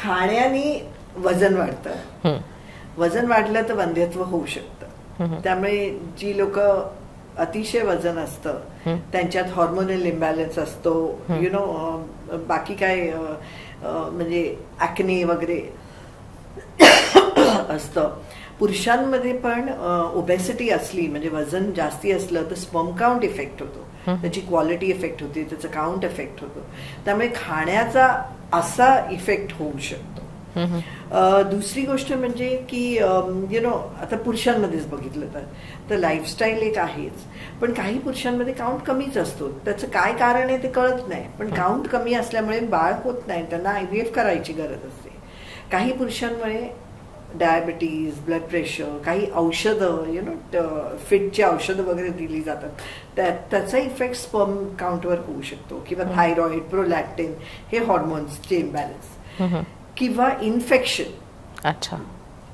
खाण्याने वजन वाढतं. वजन वाढलं तर वंध्यत्व होऊ शकतं. त्यामुळे जी लोक अतिशय वजन असतं त्यांच्यात हॉर्मोनल इम्बॅलन्स असतो, बाकी काय म्हणजे ॲक्ने वगैरे असतं. पुरुषांमध्ये पण ओबेसिटी असली म्हणजे वजन जास्ती असलं तर स्पर्म काउंट इफेक्ट होतो, त्याची क्वालिटी इफेक्ट होते, त्याचं काउंट इफेक्ट होतो. त्यामुळे खाण्याचा असा इफेक्ट होऊ शकतो. दुसरी गोष्ट म्हणजे की आता पुरुषांमध्येच बघितलं तर लाईफस्टाईल एक आहेच, पण काही पुरुषांमध्ये काउंट कमीच असतो. त्याचं काय कारण आहे ते कळत नाही, पण काउंट कमी असल्यामुळे बाळ होत नाही, त्यांना IVF करायची गरज असते. काही पुरुषांमुळे डायबिटीज, ब्लड प्रेशर, काही औषधं फिटची औषधं वगैरे दिली जातात, त्याचा इफेक्ट स्पर्म काउंटवर होऊ शकतो. किंवा थायरॉइड, प्रोलॅक्टिन हे हॉर्मोन्सचे इम्बॅलन्स, किंवा इन्फेक्शन. अच्छा.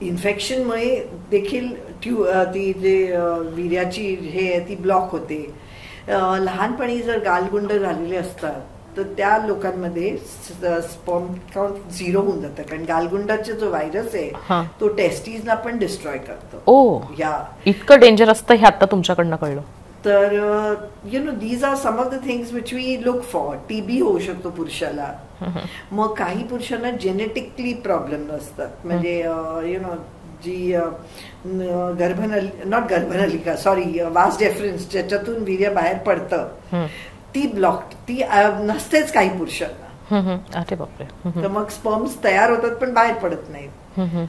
इन्फेक्शनमुळे देखील ती जे वीर्याची हे ती ब्लॉक होते. लहानपणी जर गालगुंड झालेले असतात तर त्या लोकांमध्ये स्पर्म काउंट 0 होऊन जातं, कारण गालगुंडाचा जो व्हायरस आहे तो टेस्टीजला पण डिस्ट्रॉय करतो. या इतकं डेंजर असतं हे आता तुमच्याकडनं कळलं. तर these are some of the things which we look for. TB होऊ शकतो पुरुषाला. मग काही पुरुषांना जेनेटिकली प्रॉब्लेम नसतात, म्हणजे जी गर्भनलिका सॉरी वास डेफरन्स ज्याच्यातून वीर्य बाहेर पडतं ती ब्लॉक्ड, ती नसतेच काही पुरुषांना. अरे बापरे. तर मग स्पर्म्स तयार होतात पण बाहेर पडत नाहीत.